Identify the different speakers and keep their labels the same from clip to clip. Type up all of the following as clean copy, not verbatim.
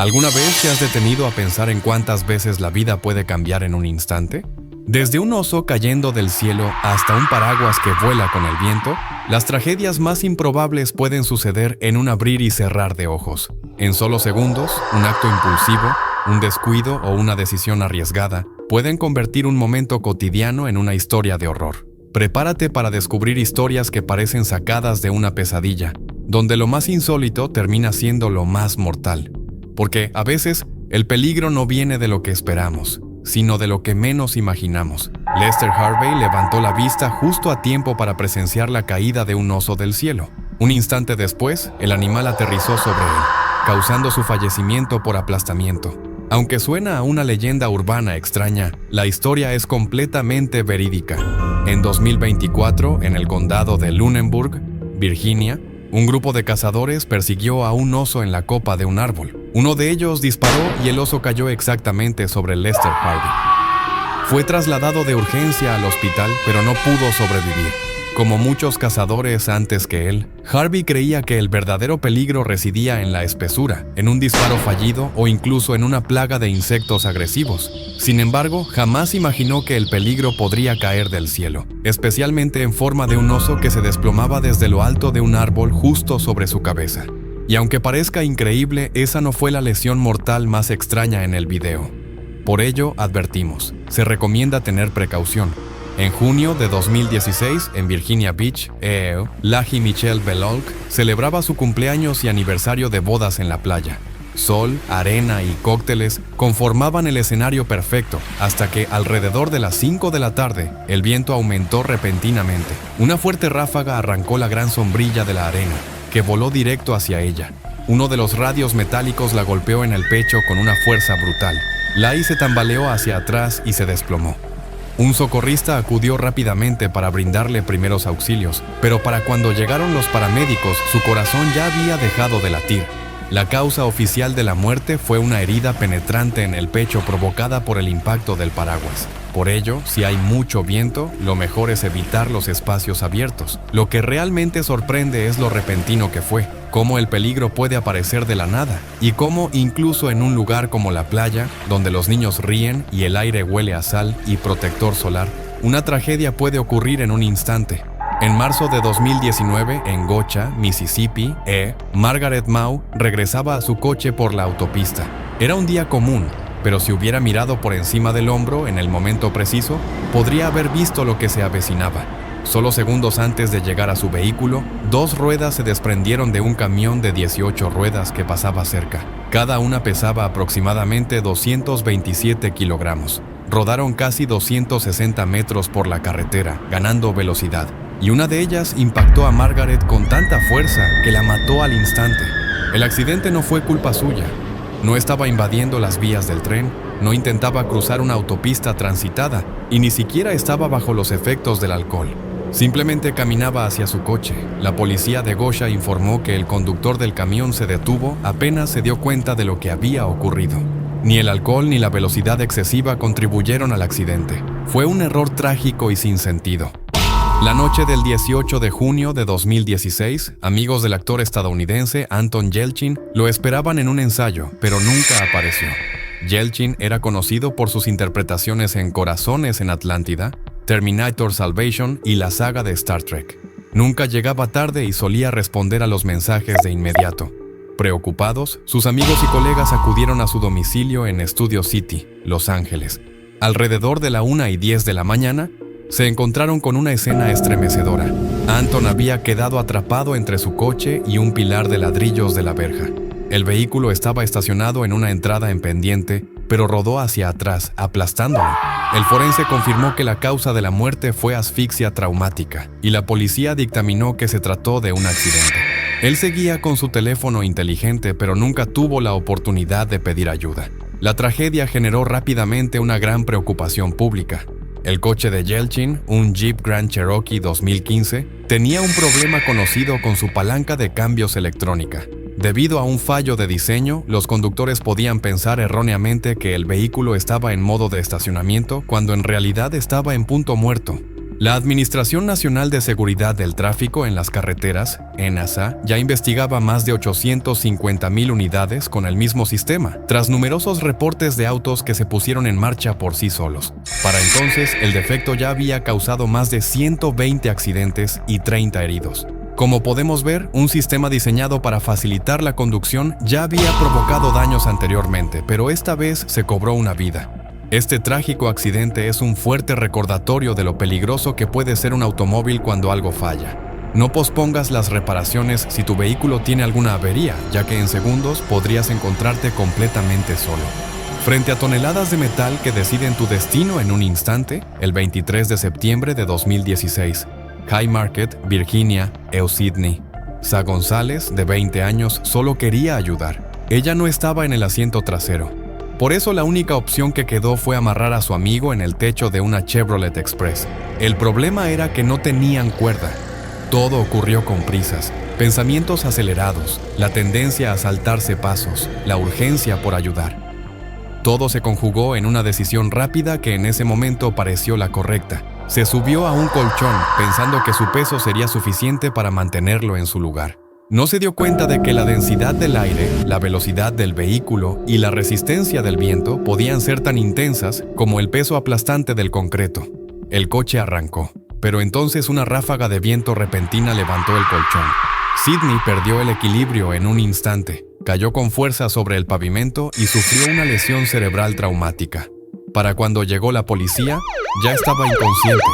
Speaker 1: ¿Alguna vez te has detenido a pensar en cuántas veces la vida puede cambiar en un instante? Desde un oso cayendo del cielo hasta un paraguas que vuela con el viento, las tragedias más improbables pueden suceder en un abrir y cerrar de ojos. En solo segundos, un acto impulsivo, un descuido o una decisión arriesgada pueden convertir un momento cotidiano en una historia de horror. Prepárate para descubrir historias que parecen sacadas de una pesadilla, donde lo más insólito termina siendo lo más mortal. Porque, a veces, el peligro no viene de lo que esperamos, sino de lo que menos imaginamos. Lester Harvey levantó la vista justo a tiempo para presenciar la caída de un oso del cielo. Un instante después, el animal aterrizó sobre él, causando su fallecimiento por aplastamiento. Aunque suena a una leyenda urbana extraña, la historia es completamente verídica. En 2024, en el condado de Lunenburg, Virginia, un grupo de cazadores persiguió a un oso en la copa de un árbol. Uno de ellos disparó y el oso cayó exactamente sobre Lester Harvey. Fue trasladado de urgencia al hospital, pero no pudo sobrevivir. Como muchos cazadores antes que él, Harvey creía que el verdadero peligro residía en la espesura, en un disparo fallido o incluso en una plaga de insectos agresivos. Sin embargo, jamás imaginó que el peligro podría caer del cielo, especialmente en forma de un oso que se desplomaba desde lo alto de un árbol justo sobre su cabeza. Y aunque parezca increíble, esa no fue la lesión mortal más extraña en el video. Por ello, advertimos, se recomienda tener precaución. En junio de 2016, en Virginia Beach, Lahi Michelle Belolk celebraba su cumpleaños y aniversario de bodas en la playa. Sol, arena y cócteles conformaban el escenario perfecto, hasta que alrededor de las 5 de la tarde, el viento aumentó repentinamente. Una fuerte ráfaga arrancó la gran sombrilla de la arena, que voló directo hacia ella. Uno de los radios metálicos la golpeó en el pecho con una fuerza brutal. Lahi se tambaleó hacia atrás y se desplomó. Un socorrista acudió rápidamente para brindarle primeros auxilios, pero para cuando llegaron los paramédicos, su corazón ya había dejado de latir. La causa oficial de la muerte fue una herida penetrante en el pecho provocada por el impacto del paraguas. Por ello, si hay mucho viento, lo mejor es evitar los espacios abiertos. Lo que realmente sorprende es lo repentino que fue, cómo el peligro puede aparecer de la nada, y cómo incluso en un lugar como la playa, donde los niños ríen y el aire huele a sal y protector solar, una tragedia puede ocurrir en un instante. En marzo de 2019, en Gocha, Mississippi, Margaret Mao regresaba a su coche por la autopista. Era un día común, pero si hubiera mirado por encima del hombro en el momento preciso, podría haber visto lo que se avecinaba. Solo segundos antes de llegar a su vehículo, 2 ruedas se desprendieron de un camión de 18 ruedas que pasaba cerca. Cada una pesaba aproximadamente 227 kilogramos. Rodaron casi 260 metros por la carretera, ganando velocidad. Y una de ellas impactó a Margaret con tanta fuerza que la mató al instante. El accidente no fue culpa suya. No estaba invadiendo las vías del tren, no intentaba cruzar una autopista transitada y ni siquiera estaba bajo los efectos del alcohol. Simplemente caminaba hacia su coche. La policía de Gosha informó que el conductor del camión se detuvo apenas se dio cuenta de lo que había ocurrido. Ni el alcohol ni la velocidad excesiva contribuyeron al accidente. Fue un error trágico y sin sentido. La noche del 18 de junio de 2016, amigos del actor estadounidense Anton Yelchin lo esperaban en un ensayo, pero nunca apareció. Yelchin era conocido por sus interpretaciones en Corazones en Atlántida, Terminator Salvation y la saga de Star Trek. Nunca llegaba tarde y solía responder a los mensajes de inmediato. Preocupados, sus amigos y colegas acudieron a su domicilio en Studio City, Los Ángeles. Alrededor de la 1:10 de la mañana, se encontraron con una escena estremecedora. Anton había quedado atrapado entre su coche y un pilar de ladrillos de la verja. El vehículo estaba estacionado en una entrada en pendiente, pero rodó hacia atrás, aplastándolo. El forense confirmó que la causa de la muerte fue asfixia traumática, y la policía dictaminó que se trató de un accidente. Él seguía con su teléfono inteligente, pero nunca tuvo la oportunidad de pedir ayuda. La tragedia generó rápidamente una gran preocupación pública. El coche de Yelchin, un Jeep Grand Cherokee 2015, tenía un problema conocido con su palanca de cambios electrónica. Debido a un fallo de diseño, los conductores podían pensar erróneamente que el vehículo estaba en modo de estacionamiento cuando en realidad estaba en punto muerto. La Administración Nacional de Seguridad del Tráfico en las Carreteras, ENASA, ya investigaba más de 850,000 unidades con el mismo sistema, tras numerosos reportes de autos que se pusieron en marcha por sí solos. Para entonces, el defecto ya había causado más de 120 accidentes y 30 heridos. Como podemos ver, un sistema diseñado para facilitar la conducción ya había provocado daños anteriormente, pero esta vez se cobró una vida. Este trágico accidente es un fuerte recordatorio de lo peligroso que puede ser un automóvil cuando algo falla. No pospongas las reparaciones si tu vehículo tiene alguna avería, ya que en segundos podrías encontrarte completamente solo. Frente a toneladas de metal que deciden tu destino en un instante, el 23 de septiembre de 2016, Haymarket, Virginia, Sydney. Sa González, de 20 años, solo quería ayudar. Ella no estaba en el asiento trasero. Por eso la única opción que quedó fue amarrar a su amigo en el techo de una Chevrolet Express. El problema era que no tenían cuerda. Todo ocurrió con prisas, pensamientos acelerados, la tendencia a saltarse pasos, la urgencia por ayudar. Todo se conjugó en una decisión rápida que en ese momento pareció la correcta. Se subió a un colchón pensando que su peso sería suficiente para mantenerlo en su lugar. No se dio cuenta de que la densidad del aire, la velocidad del vehículo y la resistencia del viento podían ser tan intensas como el peso aplastante del concreto. El coche arrancó, pero entonces una ráfaga de viento repentina levantó el colchón. Sydney perdió el equilibrio en un instante, cayó con fuerza sobre el pavimento y sufrió una lesión cerebral traumática. Para cuando llegó la policía, ya estaba inconsciente.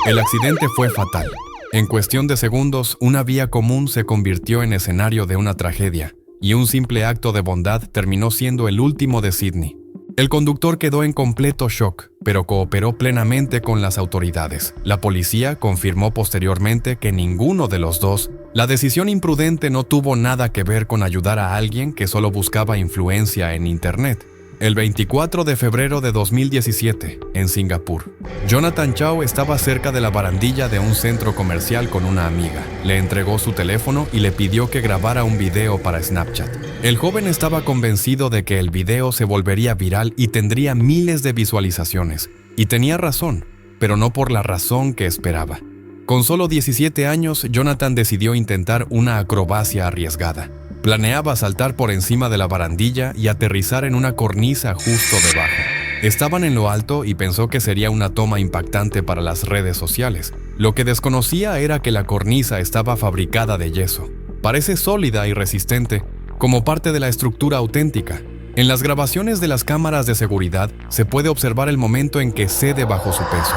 Speaker 1: El accidente fue fatal. En cuestión de segundos, una vía común se convirtió en escenario de una tragedia, y un simple acto de bondad terminó siendo el último de Sydney. El conductor quedó en completo shock, pero cooperó plenamente con las autoridades. La policía confirmó posteriormente que ninguno de los dos. La decisión imprudente no tuvo nada que ver con ayudar a alguien que solo buscaba influencia en Internet. El 24 de febrero de 2017, en Singapur, Jonathan Chow estaba cerca de la barandilla de un centro comercial con una amiga. Le entregó su teléfono y le pidió que grabara un video para Snapchat. El joven estaba convencido de que el video se volvería viral y tendría miles de visualizaciones. Y tenía razón, pero no por la razón que esperaba. Con solo 17 años, Jonathan decidió intentar una acrobacia arriesgada. Planeaba saltar por encima de la barandilla y aterrizar en una cornisa justo debajo. Estaban en lo alto y pensó que sería una toma impactante para las redes sociales. Lo que desconocía era que la cornisa estaba fabricada de yeso. Parece sólida y resistente, como parte de la estructura auténtica. En las grabaciones de las cámaras de seguridad se puede observar el momento en que cede bajo su peso.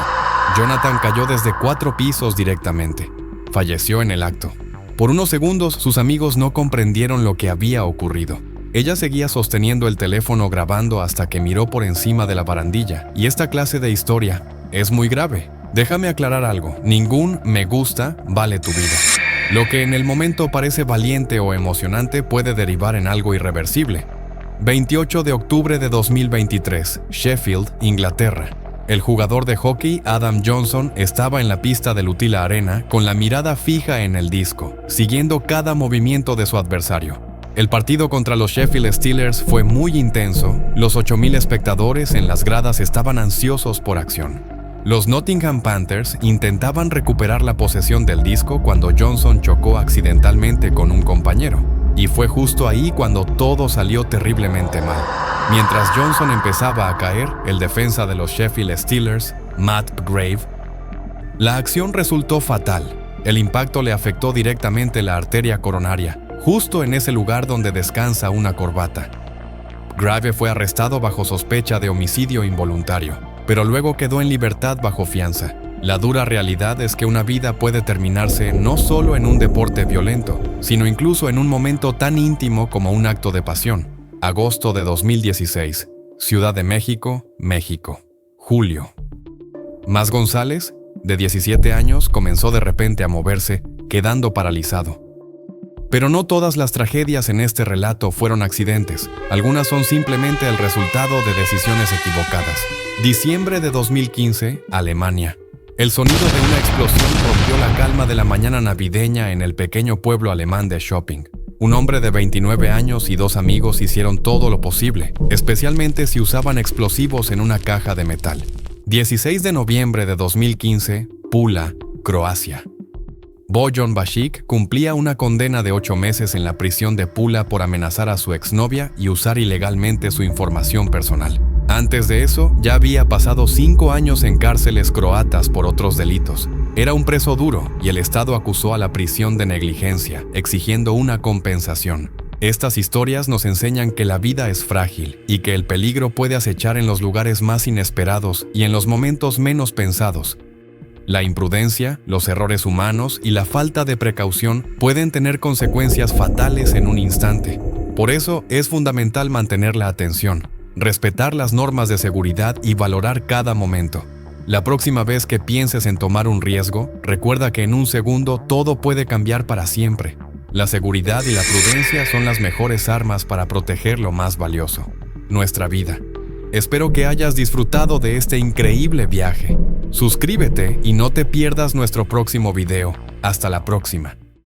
Speaker 1: Jonathan cayó desde 4 pisos directamente. Falleció en el acto. Por unos segundos, sus amigos no comprendieron lo que había ocurrido. Ella seguía sosteniendo el teléfono grabando hasta que miró por encima de la barandilla. Y esta clase de historia es muy grave. Déjame aclarar algo. Ningún me gusta vale tu vida. Lo que en el momento parece valiente o emocionante puede derivar en algo irreversible. 28 de octubre de 2023, Sheffield, Inglaterra. El jugador de hockey Adam Johnson estaba en la pista del Utila Arena con la mirada fija en el disco, siguiendo cada movimiento de su adversario. El partido contra los Sheffield Steelers fue muy intenso. Los 8,000 espectadores en las gradas estaban ansiosos por acción. Los Nottingham Panthers intentaban recuperar la posesión del disco cuando Johnson chocó accidentalmente con un compañero. Y fue justo ahí cuando todo salió terriblemente mal. Mientras Johnson empezaba a caer, el defensa de los Sheffield Steelers, Matt Grave, la acción resultó fatal. El impacto le afectó directamente la arteria coronaria, justo en ese lugar donde descansa una corbata. Grave fue arrestado bajo sospecha de homicidio involuntario, pero luego quedó en libertad bajo fianza. La dura realidad es que una vida puede terminarse no solo en un deporte violento, sino incluso en un momento tan íntimo como un acto de pasión. Agosto de 2016, Ciudad de México, México. Julio. Mas González, de 17 años, comenzó de repente a moverse, quedando paralizado. Pero no todas las tragedias en este relato fueron accidentes. Algunas son simplemente el resultado de decisiones equivocadas. Diciembre de 2015, Alemania. El sonido de una explosión rompió la calma de la mañana navideña en el pequeño pueblo alemán de Shopping. Un hombre de 29 años y 2 amigos hicieron todo lo posible, especialmente si usaban explosivos en una caja de metal. 16 de noviembre de 2015, Pula, Croacia. Bojan Bašić cumplía una condena de 8 meses en la prisión de Pula por amenazar a su exnovia y usar ilegalmente su información personal. Antes de eso, ya había pasado 5 años en cárceles croatas por otros delitos. Era un preso duro y el Estado acusó a la prisión de negligencia, exigiendo una compensación. Estas historias nos enseñan que la vida es frágil y que el peligro puede acechar en los lugares más inesperados y en los momentos menos pensados. La imprudencia, los errores humanos y la falta de precaución pueden tener consecuencias fatales en un instante. Por eso es fundamental mantener la atención, respetar las normas de seguridad y valorar cada momento. La próxima vez que pienses en tomar un riesgo, recuerda que en un segundo todo puede cambiar para siempre. La seguridad y la prudencia son las mejores armas para proteger lo más valioso, nuestra vida. Espero que hayas disfrutado de este increíble viaje. Suscríbete y no te pierdas nuestro próximo video. Hasta la próxima.